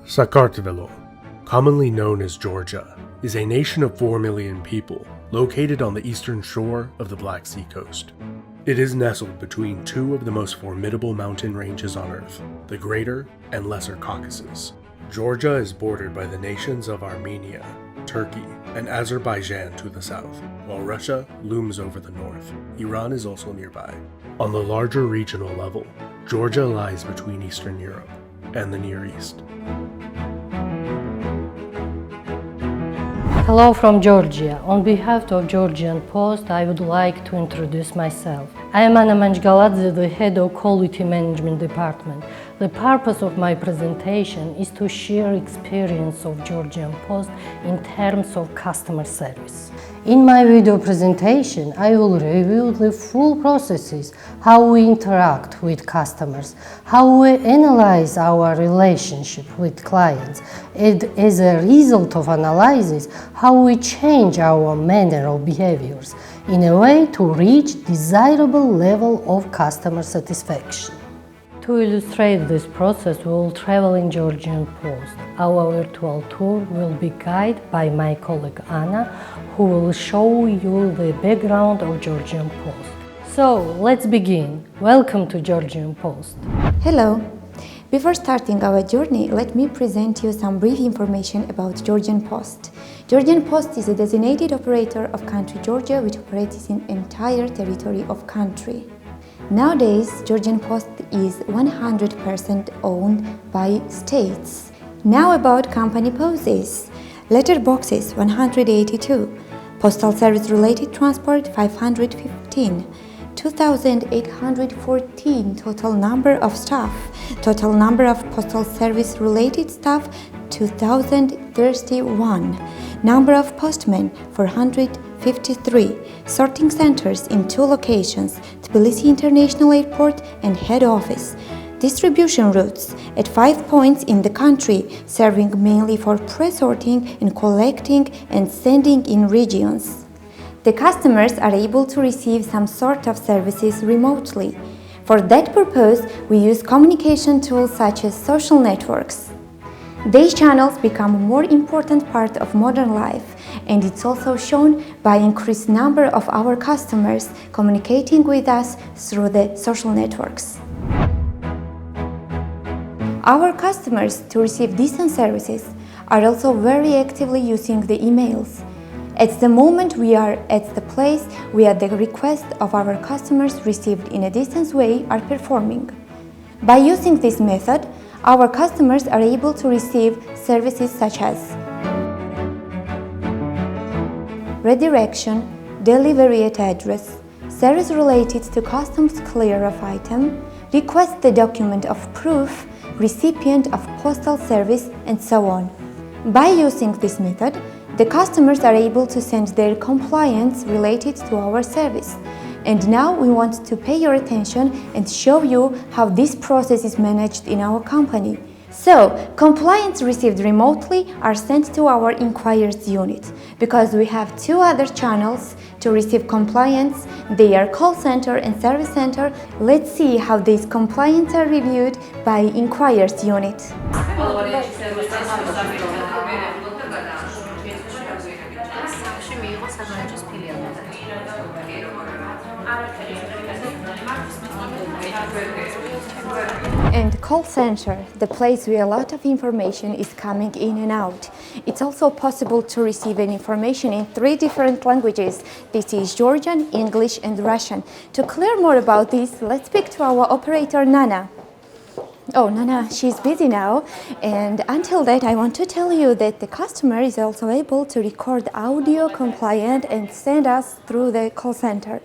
Sakartvelo, commonly known as Georgia, is a nation of 4 million people located on the eastern shore of the Black Sea coast. It is nestled between two of the most formidable mountain ranges on Earth, the Greater and Lesser Caucasus. Georgia is bordered by the nations of Armenia, Turkey, and Azerbaijan to the south, while Russia looms over the north. Iran is also nearby. On the larger regional level, Georgia lies between Eastern Europe and the Near East. Hello from Georgia. On behalf of Georgian Post, I would like to introduce myself. I am Anna Manjgaladze, the head of Quality Management Department. The purpose of my presentation is to share experience of Georgian Post in terms of customer service. In my video presentation, I will review the full processes, how we interact with customers, how we analyze our relationship with clients, and as a result of analysis, how we change our manner of behaviors in a way to reach desirable level of customer satisfaction. To illustrate this process, we will travel in Georgian Post. Our virtual tour will be guided by my colleague Anna, who will show you the background of Georgian Post. So, let's begin. Welcome to Georgian Post. Hello. Before starting our journey, let me present you some brief information about Georgian Post. Georgian Post is a designated operator of country Georgia, which operates in entire territory of country. Nowadays, Georgian Post is 100% owned by states. Now about company poses. Letter boxes 182, postal service related transport 515, 2,814 total number of staff, total number of postal service related staff 2,031, number of postmen 453, sorting centers in 2 locations, Tbilisi International Airport and head office, distribution routes at 5 points in the country, serving mainly for pre-sorting and collecting and sending in regions. The customers are able to receive some sort of services remotely. For that purpose, we use communication tools such as social networks. These channels become a more important part of modern life, and it's also shown by increased number of our customers communicating with us through the social networks. Our customers, to receive decent services, are also very actively using the emails. At the moment we are at the place where the requests of our customers received in a decent way are performing. By using this method, our customers are able to receive services such as redirection, delivery at address, service related to customs clear of item, request the document of proof, recipient of postal service, and so on. By using this method, the customers are able to send their compliance related to our service. And now we want to pay your attention and show you how this process is managed in our company. So, compliance received remotely are sent to our inquiries unit. Because we have 2 other channels to receive compliance, they are call center and service center. Let's see how these compliance are reviewed by inquiries unit. And call center, the place where a lot of information is coming in and out. It's also possible to receive an information in 3 different languages. This is Georgian, English and Russian. To clear more about this, let's speak to our operator Nana. Oh, Nana, she's busy now. And until that, I want to tell you that the customer is also able to record audio compliant and send us through the call center.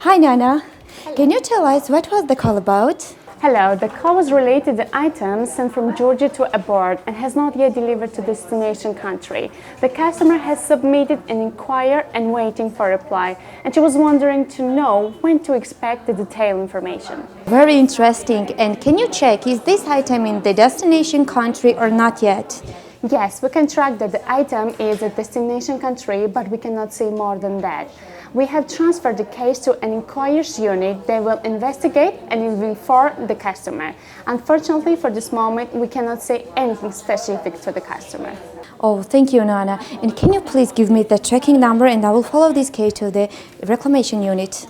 Hi, Nana. Hello. Can you tell us what was the call about? Hello, the call was related to items sent from Georgia to abroad and has not yet delivered to destination country. The customer has submitted an inquiry and waiting for a reply, and she was wondering to know when to expect the detailed information. Very interesting. And can you check, is this item in the destination country or not yet? Yes, we can track that the item is a destination country, but we cannot say more than that. We have transferred the case to an inquiries unit. They will investigate and will inform the customer. Unfortunately, for this moment, we cannot say anything specific to the customer. Oh, thank you, Nana. And can you please give me the tracking number and I will follow this case to the reclamation unit.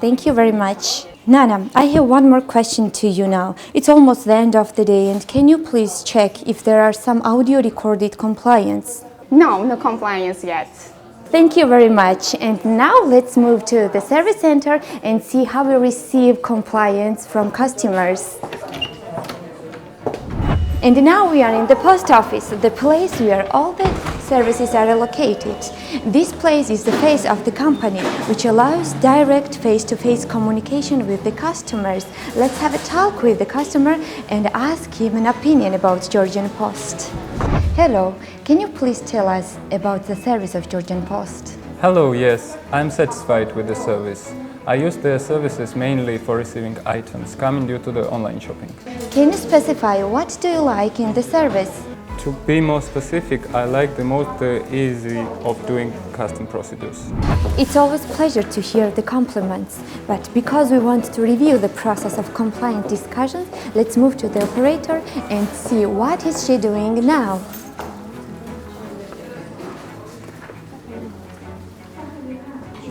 Thank you very much. Nana, I have one more question to you now. It's almost the end of the day and can you please check if there are some audio recorded compliance? No compliance yet. Thank you very much. And now let's move to the service center and see how we receive compliance from customers. And now we are in the post office, the place where all the services are located. This place is the face of the company, which allows direct face-to-face communication with the customers. Let's have a talk with the customer and ask him an opinion about Georgian Post. Hello, can you please tell us about the service of Georgian Post? Hello, yes, I'm satisfied with the service. I use their services mainly for receiving items coming due to the online shopping. Can you specify what do you like in the service? To be more specific, I like the most easy of doing custom procedures. It's always a pleasure to hear the compliments, but because we want to review the process of compliant discussions, let's move to the operator and see what is she doing now.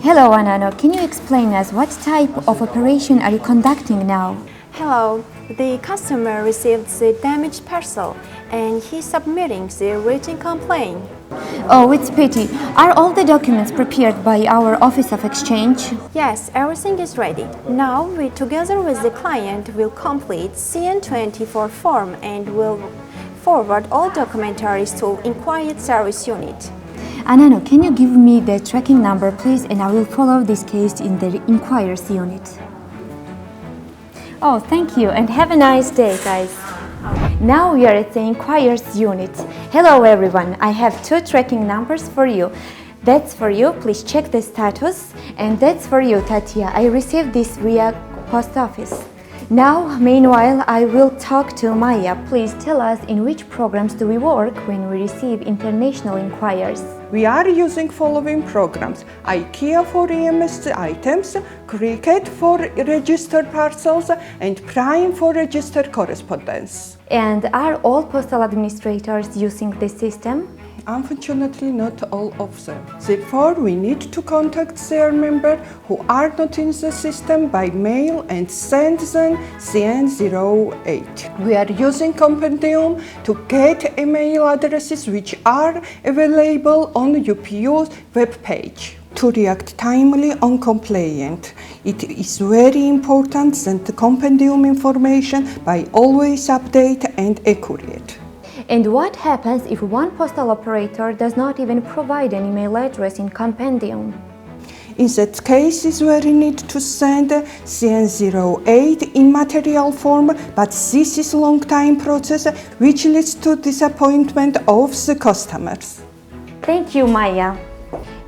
Hello, Anano. Can you explain us what type of operation are you conducting now? Hello, the customer received the damaged parcel and he's submitting the written complaint. Oh, it's pity. Are all the documents prepared by our Office of Exchange? Yes, everything is ready. Now we together with the client will complete CN24 form and will forward all documentaries to Inquiry Service Unit. Anano, can you give me the tracking number, please, and I will follow this case in the inquiries unit. Oh, thank you, and have a nice day, guys. Now we are at the inquiries unit. Hello, everyone. I have two tracking numbers for you. That's for you. Please check the status. And that's for you, Tatia. I received this via post office. Now, meanwhile, I will talk to Maya. Please tell us in which programs do we work when we receive international inquiries? We are using following programs: IKEA for EMS items, Cricket for registered parcels, and Prime for registered correspondence. And are all postal administrators using this system? Unfortunately, not all of them. Therefore, we need to contact their members who are not in the system by mail and send them CN08. We are using Compendium to get email addresses which are available on UPU's webpage. To react timely on complaint, it is very important that the Compendium information by always update and accurate. And what happens if one postal operator does not even provide an email address in Compendium? In that case, is where you need to send CN08 in material form, but this is a long time process which leads to disappointment of the customers. Thank you, Maya.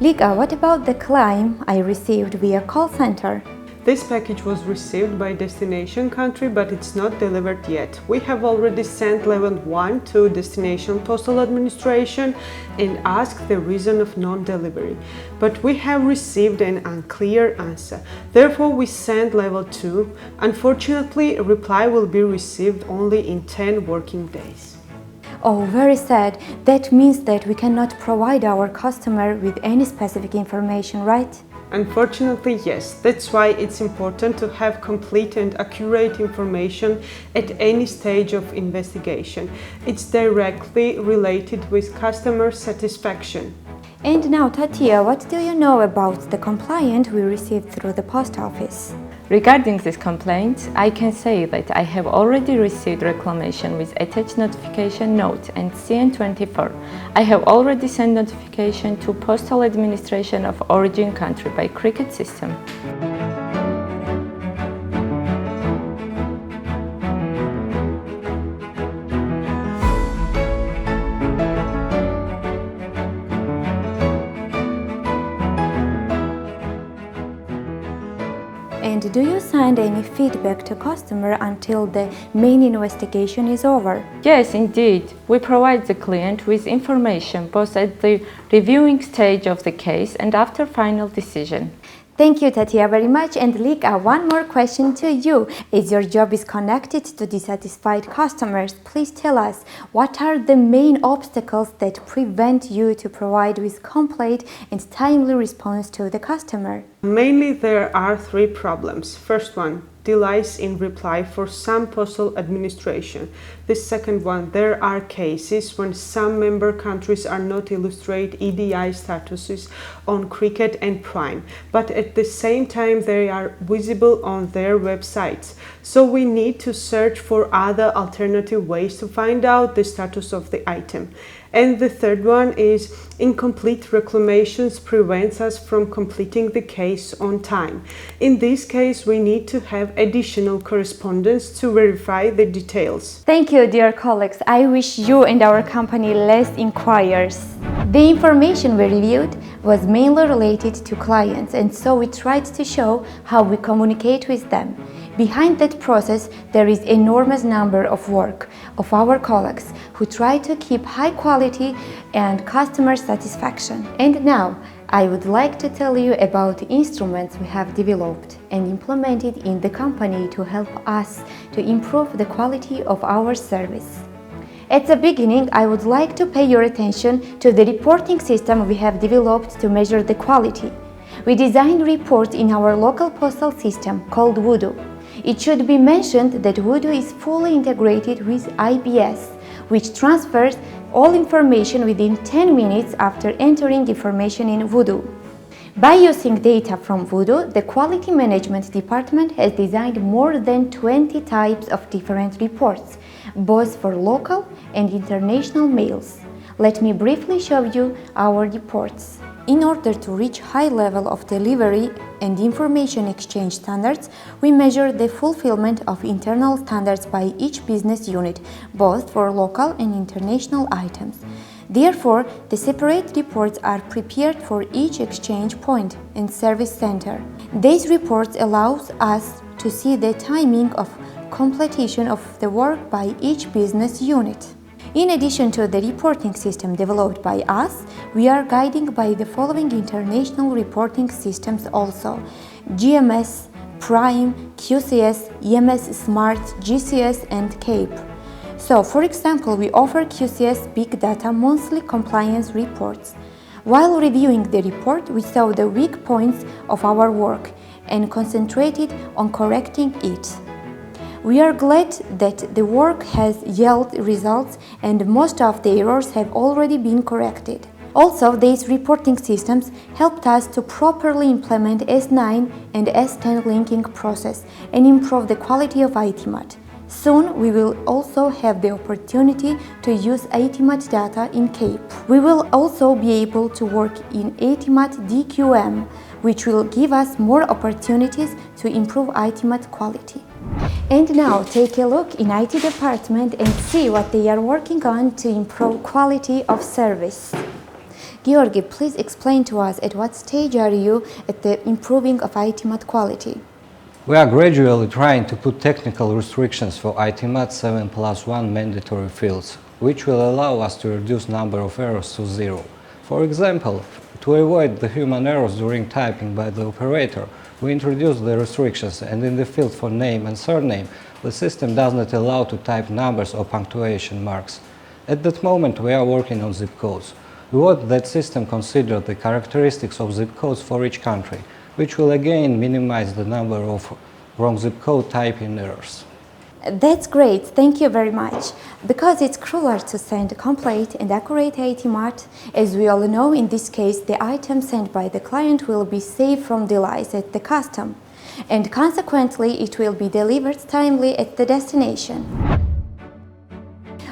Liga, what about the claim I received via call center? This package was received by destination country, but it's not delivered yet. We have already sent level 1 to Destination Postal Administration and asked the reason of non-delivery, but we have received an unclear answer. Therefore, we sent level 2. Unfortunately, a reply will be received only in 10 working days. Oh, very sad. That means that we cannot provide our customer with any specific information, right? Unfortunately, yes. That's why it's important to have complete and accurate information at any stage of investigation. It's directly related with customer satisfaction. And now, Tatia, what do you know about the complaint we received through the post office? Regarding this complaint, I can say that I have already received reclamation with attached notification note and CN24. I have already sent notification to Postal Administration of Origin Country by Cricket system. And And do you send any feedback to customer until the main investigation is over? Yes, indeed. We provide the client with information both at the reviewing stage of the case and after final decision. Thank you, Tatia, very much. And Lika, one more question to you. As your job is connected to dissatisfied customers, please tell us, what are the main obstacles that prevent you to provide with complete and timely response to the customer? Mainly there are three problems. First one, delays in reply for some postal administration. The second one, there are cases when some member countries are not illustrate EDI statuses on Cricket and Prime, but at the same time they are visible on their websites. So we need to search for other alternative ways to find out the status of the item. And the third one is incomplete reclamations prevents us from completing the case on time. In this case, we need to have additional correspondence to verify the details. Thank you, dear colleagues. I wish you and our company less inquiries. The information we reviewed was mainly related to clients, and so we tried to show how we communicate with them. Behind that process, there is enormous number of work of our colleagues who try to keep high quality and customer satisfaction. And now, I would like to tell you about the instruments we have developed and implemented in the company to help us to improve the quality of our service. At the beginning, I would like to pay your attention to the reporting system we have developed to measure the quality. We designed reports in our local postal system called Voodoo. It should be mentioned that Voodoo is fully integrated with IBS, which transfers all information within 10 minutes after entering information in Voodoo. By using data from Voodoo, the Quality Management Department has designed more than 20 types of different reports, both for local and international mails. Let me briefly show you our reports. In order to reach high level of delivery and information exchange standards, we measure the fulfillment of internal standards by each business unit, both for local and international items. Therefore, the separate reports are prepared for each exchange point and service center. These reports allow us to see the timing of completion of the work by each business unit. In addition to the reporting system developed by us, we are guided by the following international reporting systems also: GMS, Prime, QCS, EMS Smart, GCS and CAPE. So, for example, we offer QCS Big Data monthly compliance reports. While reviewing the report, we saw the weak points of our work and concentrated on correcting it. We are glad that the work has yielded results and most of the errors have already been corrected. Also, these reporting systems helped us to properly implement S9 and S10 linking process and improve the quality of ITMAT. Soon, we will also have the opportunity to use ITMAT data in CAPE. We will also be able to work in ITMAT DQM, which will give us more opportunities to improve ITMAT quality. And now take a look in IT department and see what they are working on to improve quality of service. Georgi, please explain to us at what stage are you at the improving of ITMAT quality? We are gradually trying to put technical restrictions for ITMAT 7+1 mandatory fields, which will allow us to reduce number of errors to zero. For example, to avoid the human errors during typing by the operator, we introduced the restrictions, and in the field for name and surname, the system does not allow to type numbers or punctuation marks. At that moment, we are working on zip codes. We want that system consider the characteristics of zip codes for each country, which will again minimize the number of wrong zip code typing errors. That's great, thank you very much. Because it's crueler to send complete and accurate ITMAT, as we all know, in this case the item sent by the client will be saved from delays at the custom, and consequently it will be delivered timely at the destination.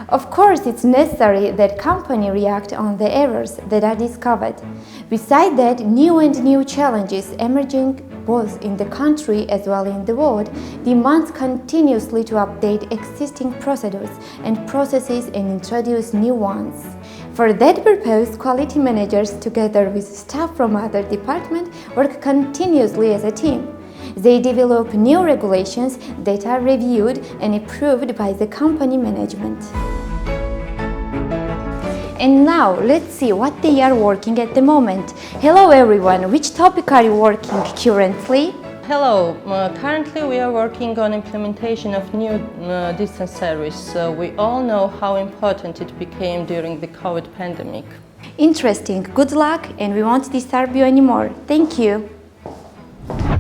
Of course, it's necessary that company react on the errors that are discovered. Besides that, new challenges emerging both in the country as well as in the world demands continuously to update existing procedures and processes and introduce new ones. For that purpose, quality managers together with staff from other departments work continuously as a team. They develop new regulations that are reviewed and approved by the company management. And now, let's see what they are working at the moment. Hello everyone, which topic are you working currently? Hello, currently we are working on implementation of new distance service. We all know how important it became during the COVID pandemic. Interesting, good luck, and we won't disturb you anymore. Thank you.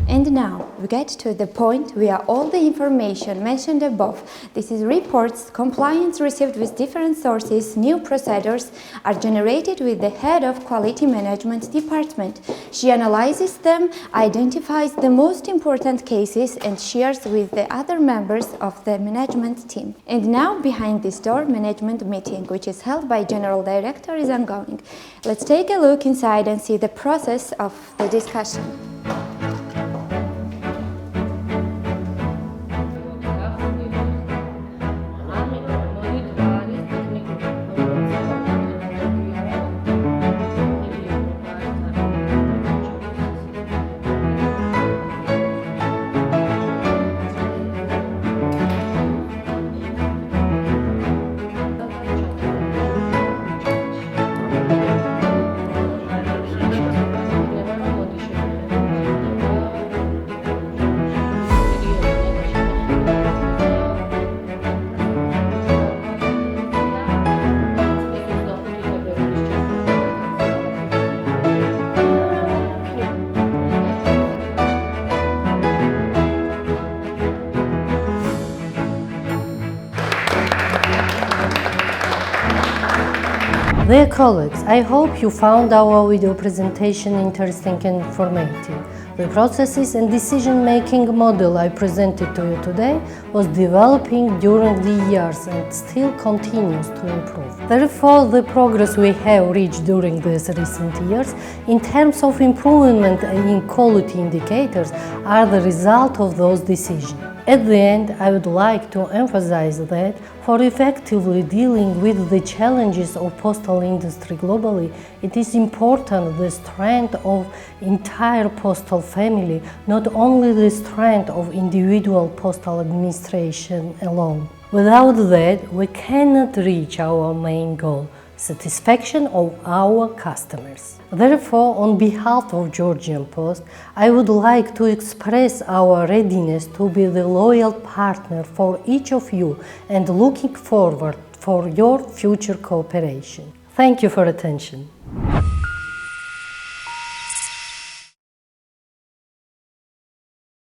And now we get to the point where all the information mentioned above, this is reports, compliance received with different sources, new procedures, are generated with the head of quality management department. She analyzes them, identifies the most important cases and shares with the other members of the management team. And now behind this door, management meeting, which is held by General Director, is ongoing. Let's take a look inside and see the process of the discussion. Dear colleagues, I hope you found our video presentation interesting and informative. The processes and decision-making model I presented to you today was developing during the years and still continues to improve. Therefore, the progress we have reached during these recent years in terms of improvement in quality indicators are the result of those decisions. At the end, I would like to emphasize that for effectively dealing with the challenges of postal industry globally, it is important the strength of entire postal family, not only the strength of individual postal administration alone. Without that, we cannot reach our main goal, satisfaction of our customers. Therefore, on behalf of Georgian Post, I would like to express our readiness to be the loyal partner for each of you and looking forward for your future cooperation. Thank you for attention.